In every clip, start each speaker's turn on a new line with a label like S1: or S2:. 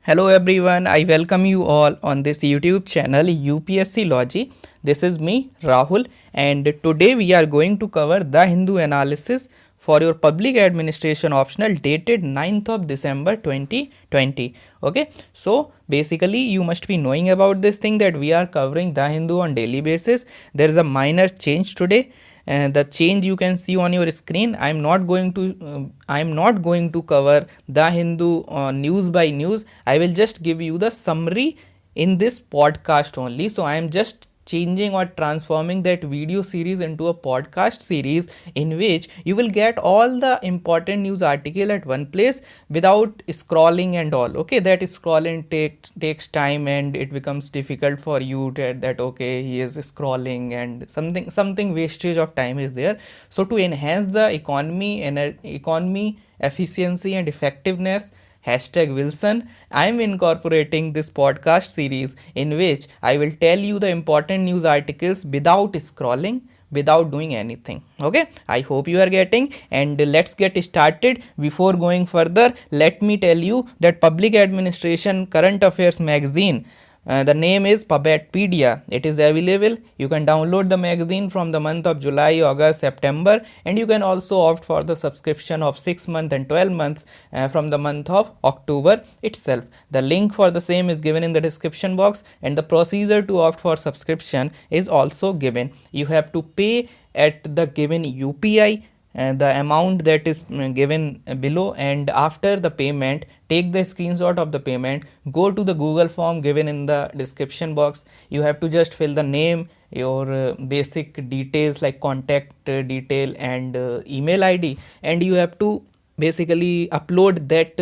S1: Hello everyone, I welcome you all on this YouTube channel UPSC Logi. This is me Rahul and today we are going to cover the Hindu analysis for your public administration optional dated 9th of December 2020. Okay, so basically you must be knowing about this thing that we are covering the Hindu on daily basis. There is a minor change today. The change you can see on your screen. I'm not going to cover the Hindu news by news. I will just give you the summary in this podcast only. So I am just changing or transforming that video series into a podcast series in which you will get all the important news article at one place without scrolling and all. Okay, that scrolling takes time and it becomes difficult for you that okay, he is scrolling and something wastage of time is there. So to enhance the economy efficiency and effectiveness, hashtag Wilson, I am incorporating this podcast series in which I will tell you the important news articles without scrolling, without doing anything. Okay, I hope you are getting, and let's get started. Before going further, let me tell you that Public Administration Current Affairs magazine, the name is Pubetpedia. It is available. You can download the magazine from the month of July, August, September, and you can also opt for the subscription of 6 months and 12 months from the month of October itself. The link for the same is given in the description box, and the procedure to opt for subscription is also given. You have to pay at the given UPI the amount that is given below, and after the payment take the screenshot of the payment, go to the Google form given in the description box. You have to just fill the name, your basic details like contact detail and email ID, and you have to basically upload that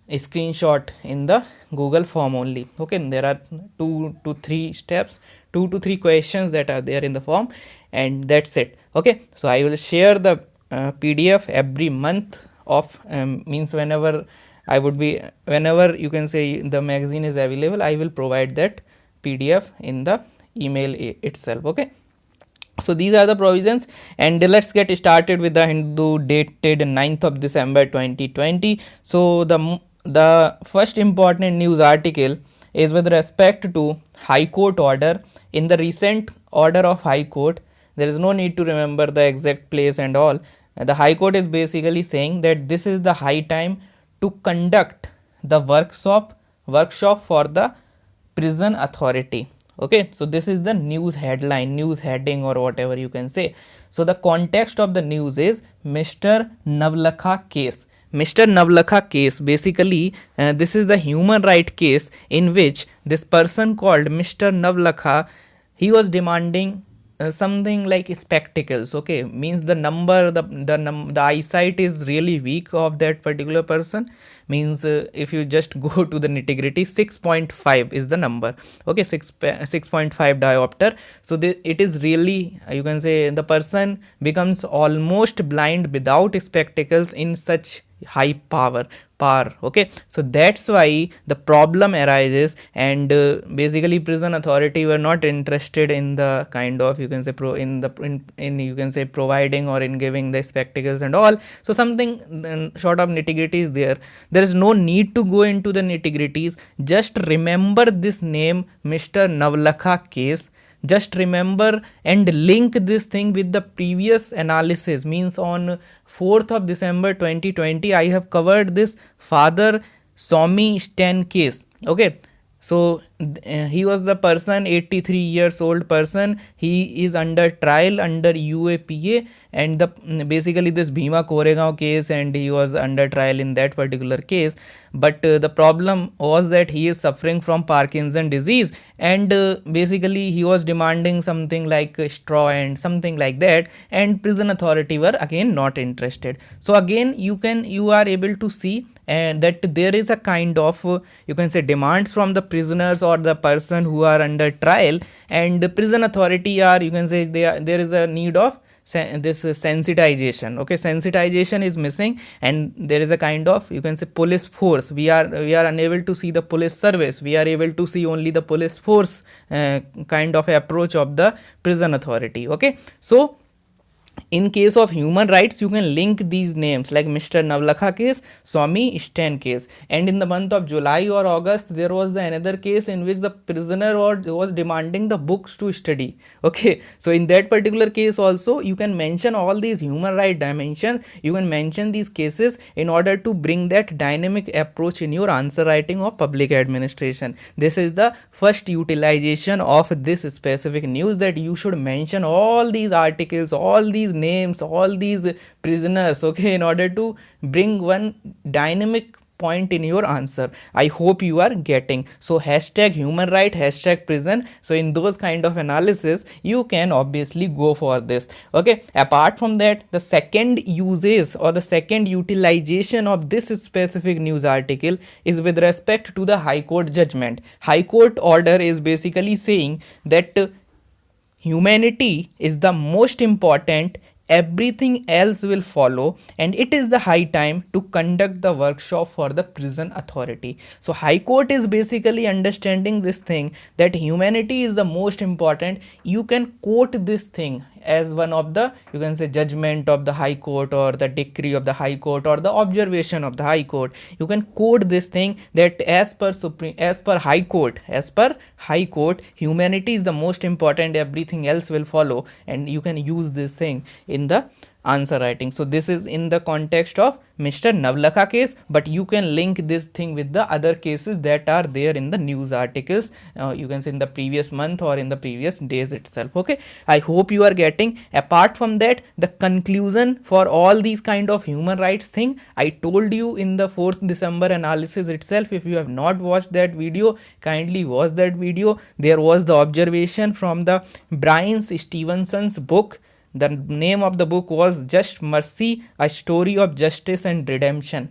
S1: screenshot in the Google form only. Okay, there are 2 to 3 questions that are there in the form, and that's it. Okay, so I will share the PDF every month of means whenever you can say the magazine is available, I will provide that PDF in the email itself. Okay, so these are the provisions, and let's get started with the Hindu dated 9th of December 2020. So the first important news article is with respect to High Court order. In the recent order of High Court, there is no need to remember the exact place and all. The High Court is basically saying that this is the high time to conduct the workshop for the prison authority. Okay, so this is the news headline, news heading, or whatever you can say. So the context of the news is Mr. Navlakha case. Mr. Navlakha case, basically this is the human right case in which this person called Mr. Navlakha, he was demanding something like spectacles. Okay, means the eyesight is really weak of that particular person. Means if you just go to the nitty gritty, 6.5 is the number. Okay, 6.5 diopter. So it is really, you can say, the person becomes almost blind without spectacles in such high power. Okay, so that's why the problem arises, and basically prison authority were not interested in the kind of, you can say, you can say providing or in giving the spectacles and all. So something short of nitty gritty is there. There is no need to go into the nitty gritties. Just remember this name, Mr. Navlakha case. Just remember and link this thing with the previous analysis. Means on 4th of December 2020 I have covered this Father Swami Sten case. Okay, so he was the person, 83 years old person. He is under trial under UAPA, and basically this Bhima Koregaon case, and he was under trial in that particular case. But the problem was that he is suffering from Parkinson disease, and basically he was demanding something like straw and something like that, and prison authority were again not interested. So again you are able to see that there is a kind of you can say demands from the prisoners or the person who are under trial, and the prison authority are, you can say, there is a need of this sensitization. Okay, sensitization is missing, and there is a kind of, you can say, police force. We are unable to see the police service. We are able to see only the police force kind of approach of the prison authority. Okay, so in case of human rights, you can link these names like Mr. Navlakha case, Swami Stan case. And in the month of July or August, there was the another case in which the prisoner was demanding the books to study. Okay, so in that particular case also, you can mention all these human right dimensions, you can mention these cases in order to bring that dynamic approach in your answer writing of public administration. This is the first utilization of this specific news, that you should mention all these articles, all these names, all these prisoners, okay, in order to bring one dynamic point in your answer. I hope you are getting. So hashtag human right, hashtag prison. So in those kind of analysis, you can obviously go for this. Okay, apart from that, the second uses or the second utilization of this specific news article is with respect to the High Court judgment. High Court order is basically saying that humanity is the most important, everything else will follow, and it is the high time to conduct the workshop for the prison authority. So High Court is basically understanding this thing, that humanity is the most important. You can quote this thing as one of the, you can say, judgment of the High Court or the decree of the High Court or the observation of the High Court. You can quote this thing that as per High Court, humanity is the most important, everything else will follow, and you can use this thing in the answer writing. So this is in the context of Mr. Navlakha case, but you can link this thing with the other cases that are there in the news articles, you can say in the previous month or in the previous days itself. Okay, I hope you are getting. Apart from that, the conclusion for all these kind of human rights thing, I told you in the 4th December analysis itself. If you have not watched that video, kindly watch that video. There was the observation from the Brian Stevenson's book. The name of the book was Just Mercy, A Story of Justice and Redemption.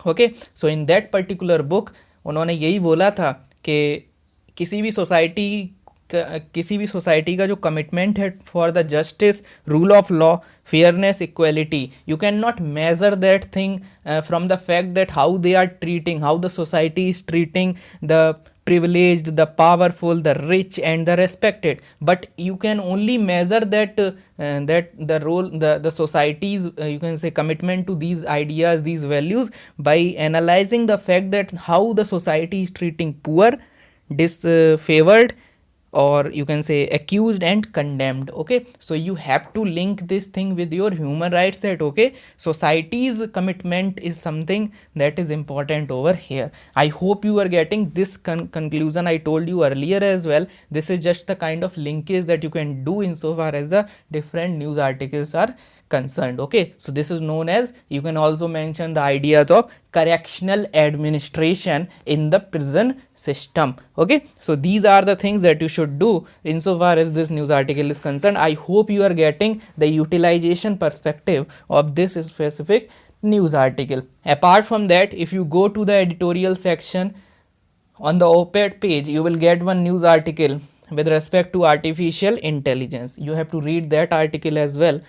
S1: Okay, so in that particular book उन्होंने यही बोला था कि किसी भी society का जो commitment है for the justice, rule of law, fairness, equality, you can not measure that thing from the fact that how they are treating, how the society is treating the privileged, the powerful, the rich and the respected, but you can only measure that the role, the society's you can say commitment to these ideas, these values, by analyzing the fact that how the society is treating poor, disfavored, or you can say accused and condemned. Okay, so you have to link this thing with your human rights, that okay, society's commitment is something that is important over here. I hope you are getting this conclusion. I told you earlier as well, this is just the kind of linkage that you can do insofar as the different news articles are concerned. Okay, so this is known as, you can also mention the ideas of correctional administration in the prison system. Okay, so these are the things that you should do insofar as this news article is concerned. I hope you are getting the utilization perspective of this specific news article. Apart from that, if you go to the editorial section on the op-ed page, you will get one news article with respect to artificial intelligence. You have to read that article as well.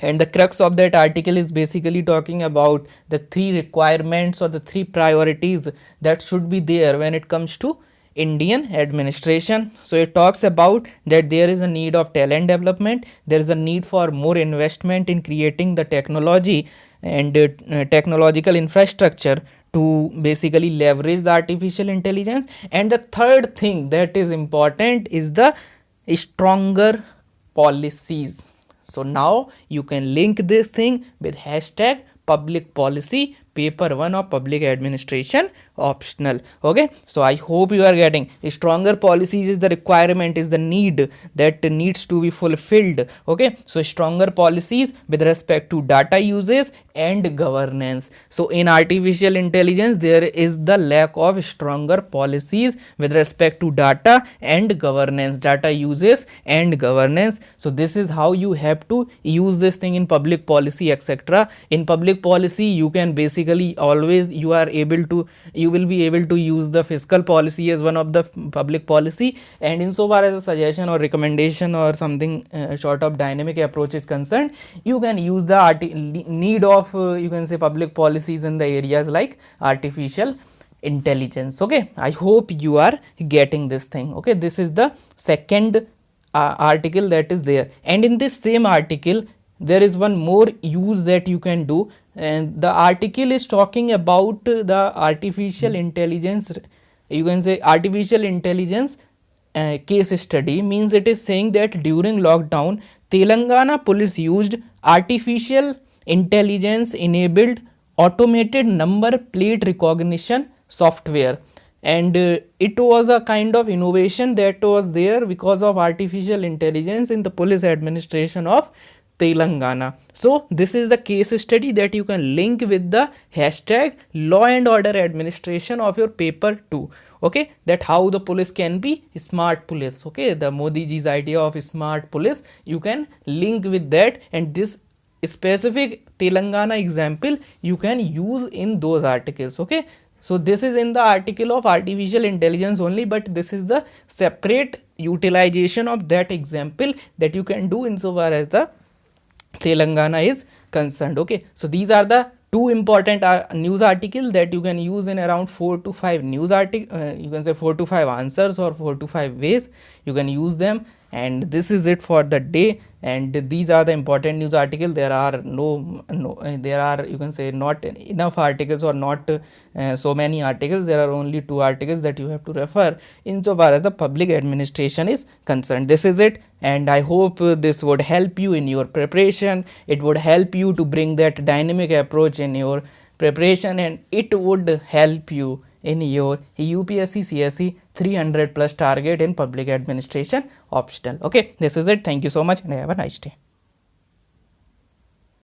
S1: And the crux of that article is basically talking about the 3 requirements or the 3 priorities that should be there when it comes to Indian administration. So it talks about that there is a need of talent development, there is a need for more investment in creating the technology and technological infrastructure to basically leverage the artificial intelligence. And the third thing that is important is the stronger policies. So now you can link this thing with hashtag public policy paper 1 of public administration optional. Okay, so I hope you are getting. Stronger policies is the requirement, is the need that needs to be fulfilled. Okay, so stronger policies with respect to data uses and governance. So in artificial intelligence, there is the lack of stronger policies with respect to data and governance, data uses and governance. So this is how you have to use this thing in public policy, etc. In public policy, you can basically always you will be able to use the fiscal policy as one of the public policy, and insofar as a suggestion or recommendation or something sort of dynamic approach is concerned, you can use the need of you can say public policies in the areas like artificial intelligence. Okay, I hope you are getting this thing. Okay, this is the second article that is there, and in this same article there is one more use that you can do, and the article is talking about the artificial intelligence, you can say artificial intelligence case study. Means it is saying that during lockdown Telangana police used artificial intelligence enabled automated number plate recognition software, and it was a kind of innovation that was there because of artificial intelligence in the police administration of Telangana. So this is the case study that you can link with the hashtag law and order administration of your paper 2. Okay, that how the police can be smart police. Okay, the Modi ji's idea of smart police, you can link with that, and this specific Telangana example you can use in those articles. Okay, so this is in the article of artificial intelligence only, but this is the separate utilization of that example that you can do insofar as the Telangana is concerned. Okay, so these are the two important news articles that you can use in around 4 to 5 news article, you can say 4 to 5 answers or 4 to 5 ways you can use them. And this is it for the day, and these are the important news articles. There are there are, you can say, not enough articles or not so many articles. There are only 2 articles that you have to refer insofar as the public administration is concerned. This is it, and I hope this would help you in your preparation. It would help you to bring that dynamic approach in your preparation, and it would help you in your UPSC CSE 300 plus target in public administration optional. Okay, this is it. Thank you so much and have a nice day.